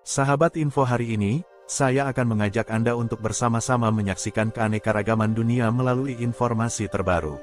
Sahabat info hari ini, saya akan mengajak Anda untuk bersama-sama menyaksikan keanekaragaman dunia melalui informasi terbaru.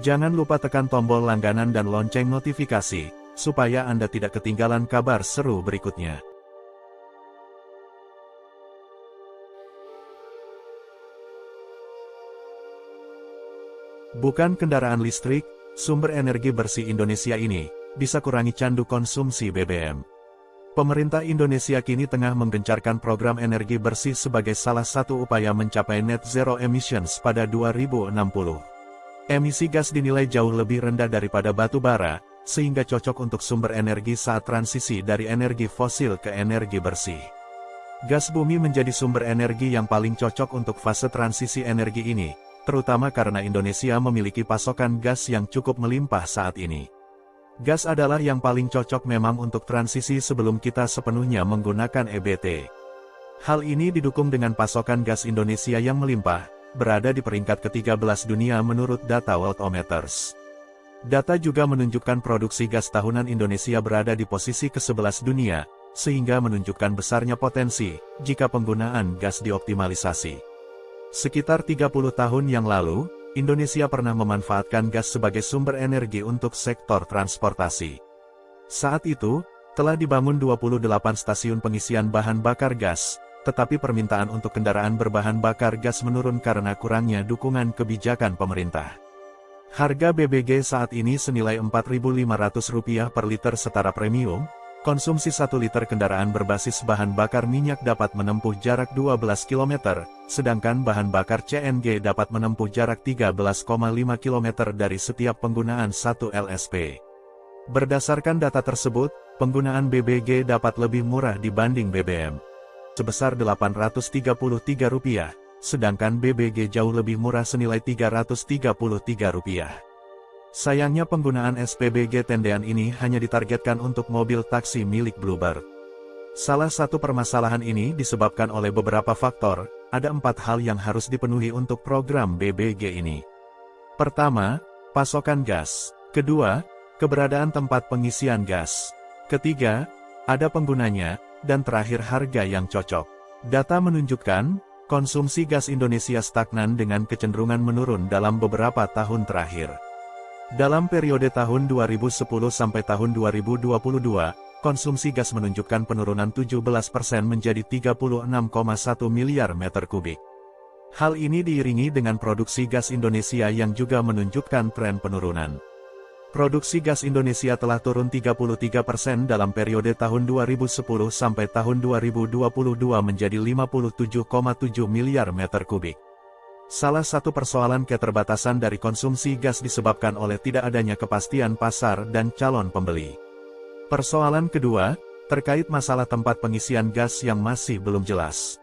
Jangan lupa tekan tombol langganan dan lonceng notifikasi, supaya Anda tidak ketinggalan kabar seru berikutnya. Bukan kendaraan listrik, sumber energi bersih Indonesia ini bisa kurangi candu konsumsi BBM. Pemerintah Indonesia kini tengah menggencarkan program energi bersih sebagai salah satu upaya mencapai net zero emissions pada 2060. Emisi gas dinilai jauh lebih rendah daripada batu bara, sehingga cocok untuk sumber energi saat transisi dari energi fosil ke energi bersih. Gas bumi menjadi sumber energi yang paling cocok untuk fase transisi energi ini, terutama karena Indonesia memiliki pasokan gas yang cukup melimpah saat ini. Gas adalah yang paling cocok memang untuk transisi sebelum kita sepenuhnya menggunakan EBT. Hal ini didukung dengan pasokan gas Indonesia yang melimpah, berada di peringkat ke-13 dunia menurut data Worldometers. Data juga menunjukkan produksi gas tahunan Indonesia berada di posisi ke-11 dunia, sehingga menunjukkan besarnya potensi jika penggunaan gas dioptimalisasi. Sekitar 30 tahun yang lalu, Indonesia pernah memanfaatkan gas sebagai sumber energi untuk sektor transportasi. Saat itu, telah dibangun 28 stasiun pengisian bahan bakar gas, tetapi permintaan untuk kendaraan berbahan bakar gas menurun karena kurangnya dukungan kebijakan pemerintah. Harga BBG saat ini senilai Rp4.500 per liter setara premium. Konsumsi 1 liter kendaraan berbasis bahan bakar minyak dapat menempuh jarak 12 km, sedangkan bahan bakar CNG dapat menempuh jarak 13,5 km dari setiap penggunaan 1 LSP. Berdasarkan data tersebut, penggunaan BBG dapat lebih murah dibanding BBM, sebesar Rp833, sedangkan BBG jauh lebih murah senilai Rp333. Sayangnya penggunaan SPBG tendean ini hanya ditargetkan untuk mobil taksi milik Bluebird. Salah satu permasalahan ini disebabkan oleh beberapa faktor, ada 4 hal yang harus dipenuhi untuk program BBG ini. Pertama, pasokan gas. Kedua, keberadaan tempat pengisian gas. Ketiga, ada penggunanya, dan terakhir harga yang cocok. Data menunjukkan, konsumsi gas Indonesia stagnan dengan kecenderungan menurun dalam beberapa tahun terakhir. Dalam periode tahun 2010 sampai tahun 2022, konsumsi gas menunjukkan penurunan 17% menjadi 36,1 miliar meter kubik. Hal ini diiringi dengan produksi gas Indonesia yang juga menunjukkan tren penurunan. Produksi gas Indonesia telah turun 33% dalam periode tahun 2010 sampai tahun 2022 menjadi 57,7 miliar meter kubik. Salah satu persoalan keterbatasan dari konsumsi gas disebabkan oleh tidak adanya kepastian pasar dan calon pembeli. Persoalan kedua, terkait masalah tempat pengisian gas yang masih belum jelas.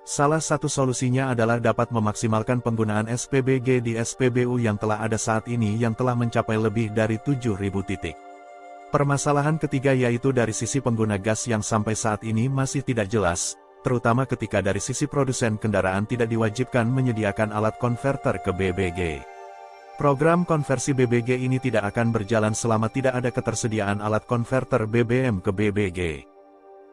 Salah satu solusinya adalah dapat memaksimalkan penggunaan SPBG di SPBU yang telah ada saat ini yang telah mencapai lebih dari 7.000 titik. Permasalahan ketiga yaitu dari sisi pengguna gas yang sampai saat ini masih tidak jelas, terutama ketika dari sisi produsen kendaraan tidak diwajibkan menyediakan alat konverter ke BBG. Program konversi BBG ini tidak akan berjalan selama tidak ada ketersediaan alat konverter BBM ke BBG.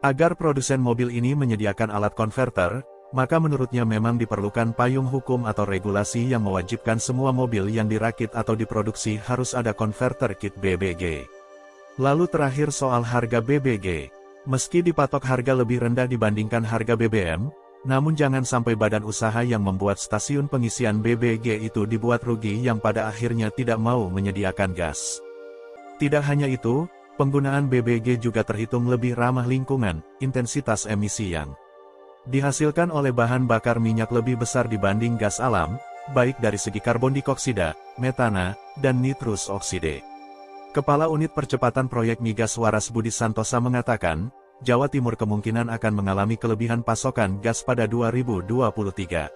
Agar produsen mobil ini menyediakan alat konverter, maka menurutnya memang diperlukan payung hukum atau regulasi yang mewajibkan semua mobil yang dirakit atau diproduksi harus ada konverter kit BBG. Lalu terakhir soal harga BBG. Meski dipatok harga lebih rendah dibandingkan harga BBM, namun jangan sampai badan usaha yang membuat stasiun pengisian BBG itu dibuat rugi yang pada akhirnya tidak mau menyediakan gas. Tidak hanya itu, penggunaan BBG juga terhitung lebih ramah lingkungan, intensitas emisi yang dihasilkan oleh bahan bakar minyak lebih besar dibanding gas alam, baik dari segi karbon dioksida, metana, dan nitrus oksida. Kepala Unit Percepatan Proyek Migas Waras Budi Santosa mengatakan, Jawa Timur kemungkinan akan mengalami kelebihan pasokan gas pada 2023.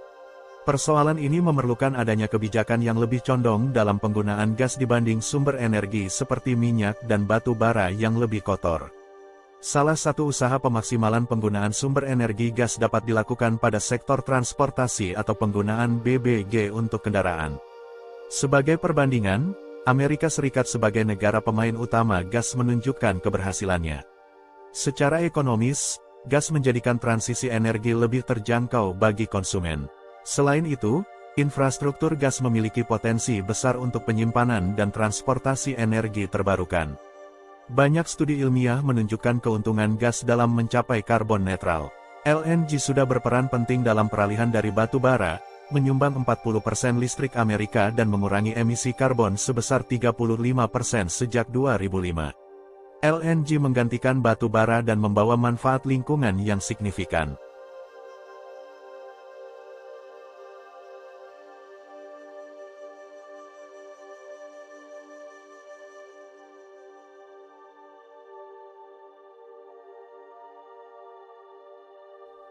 Persoalan ini memerlukan adanya kebijakan yang lebih condong dalam penggunaan gas dibanding sumber energi seperti minyak dan batu bara yang lebih kotor. Salah satu usaha pemaksimalan penggunaan sumber energi gas dapat dilakukan pada sektor transportasi atau penggunaan BBG untuk kendaraan. Sebagai perbandingan, Amerika Serikat sebagai negara pemain utama gas menunjukkan keberhasilannya. Secara ekonomis, gas menjadikan transisi energi lebih terjangkau bagi konsumen. Selain itu, infrastruktur gas memiliki potensi besar untuk penyimpanan dan transportasi energi terbarukan. Banyak studi ilmiah menunjukkan keuntungan gas dalam mencapai karbon netral. LNG sudah berperan penting dalam peralihan dari batu bara, menyumbang 40% listrik Amerika dan mengurangi emisi karbon sebesar 35% sejak 2005. LNG menggantikan batu bara dan membawa manfaat lingkungan yang signifikan.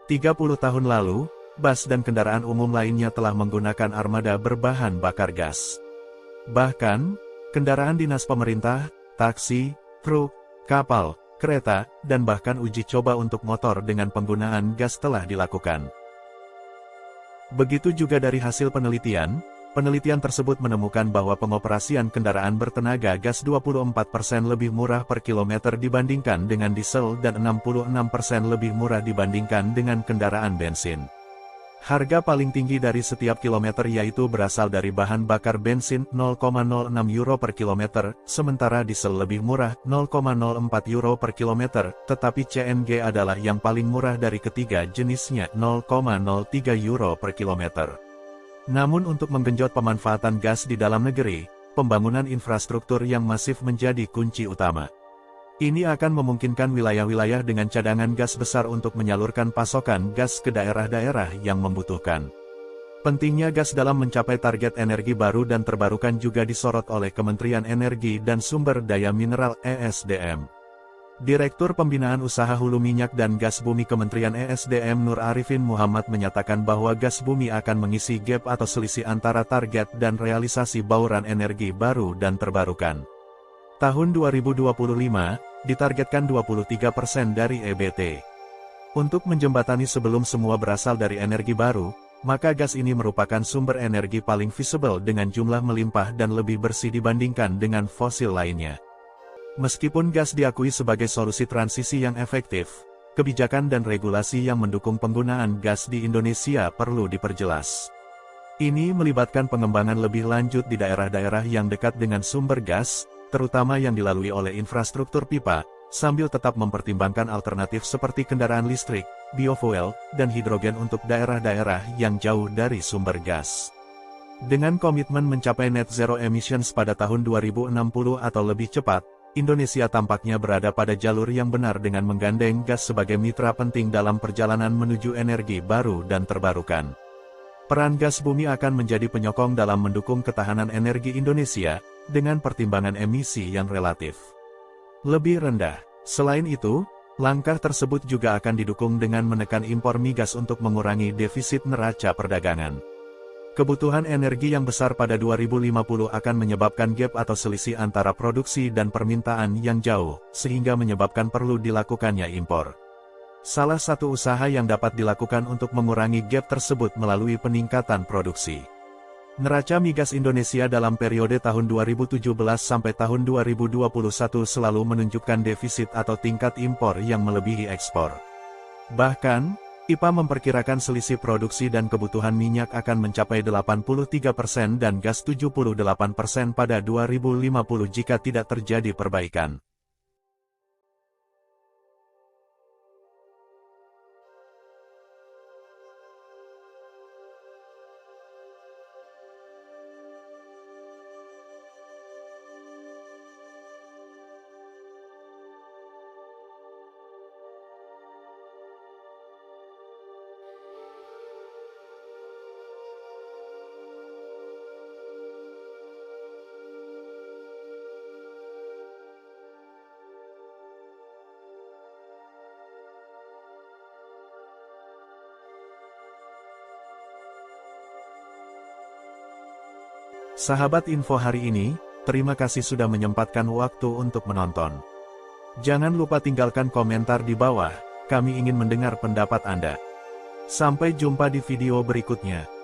Tiga 30 tahun lalu, bus dan kendaraan umum lainnya telah menggunakan armada berbahan bakar gas. Bahkan, kendaraan dinas pemerintah, taksi, truk, kapal, kereta, dan bahkan uji coba untuk motor dengan penggunaan gas telah dilakukan. Begitu juga dari hasil penelitian tersebut menemukan bahwa pengoperasian kendaraan bertenaga gas 24% lebih murah per kilometer dibandingkan dengan diesel dan 66% lebih murah dibandingkan dengan kendaraan bensin. Harga paling tinggi dari setiap kilometer yaitu berasal dari bahan bakar bensin 0,06 euro per kilometer, sementara diesel lebih murah 0,04 euro per kilometer, tetapi CNG adalah yang paling murah dari ketiga jenisnya 0,03 euro per kilometer. Namun untuk menggenjot pemanfaatan gas di dalam negeri, pembangunan infrastruktur yang masif menjadi kunci utama. Ini akan memungkinkan wilayah-wilayah dengan cadangan gas besar untuk menyalurkan pasokan gas ke daerah-daerah yang membutuhkan. Pentingnya gas dalam mencapai target energi baru dan terbarukan juga disorot oleh Kementerian Energi dan Sumber Daya Mineral (ESDM). Direktur Pembinaan Usaha Hulu Minyak dan Gas Bumi Kementerian ESDM Nur Arifin Muhammad menyatakan bahwa gas bumi akan mengisi gap atau selisih antara target dan realisasi bauran energi baru dan terbarukan. Tahun 2025, ditargetkan 23% dari EBT. Untuk menjembatani sebelum semua berasal dari energi baru, maka gas ini merupakan sumber energi paling visible dengan jumlah melimpah dan lebih bersih dibandingkan dengan fosil lainnya. Meskipun gas diakui sebagai solusi transisi yang efektif, kebijakan dan regulasi yang mendukung penggunaan gas di Indonesia perlu diperjelas. Ini melibatkan pengembangan lebih lanjut di daerah-daerah yang dekat dengan sumber gas, terutama yang dilalui oleh infrastruktur pipa, sambil tetap mempertimbangkan alternatif seperti kendaraan listrik, biofuel, dan hidrogen untuk daerah-daerah yang jauh dari sumber gas. Dengan komitmen mencapai net zero emissions pada tahun 2060 atau lebih cepat, Indonesia tampaknya berada pada jalur yang benar dengan menggandeng gas sebagai mitra penting dalam perjalanan menuju energi baru dan terbarukan. Peran gas bumi akan menjadi penyokong dalam mendukung ketahanan energi Indonesia, dengan pertimbangan emisi yang relatif lebih rendah. Selain itu, langkah tersebut juga akan didukung dengan menekan impor migas untuk mengurangi defisit neraca perdagangan. Kebutuhan energi yang besar pada 2050 akan menyebabkan gap atau selisih antara produksi dan permintaan yang jauh, sehingga menyebabkan perlu dilakukannya impor. Salah satu usaha yang dapat dilakukan untuk mengurangi gap tersebut melalui peningkatan produksi. Neraca migas Indonesia dalam periode tahun 2017 sampai tahun 2021 selalu menunjukkan defisit atau tingkat impor yang melebihi ekspor. Bahkan, IPA memperkirakan selisih produksi dan kebutuhan minyak akan mencapai 83% dan gas 78% pada 2050 jika tidak terjadi perbaikan. Sahabat info hari ini, terima kasih sudah menyempatkan waktu untuk menonton. Jangan lupa tinggalkan komentar di bawah, kami ingin mendengar pendapat Anda. Sampai jumpa di video berikutnya.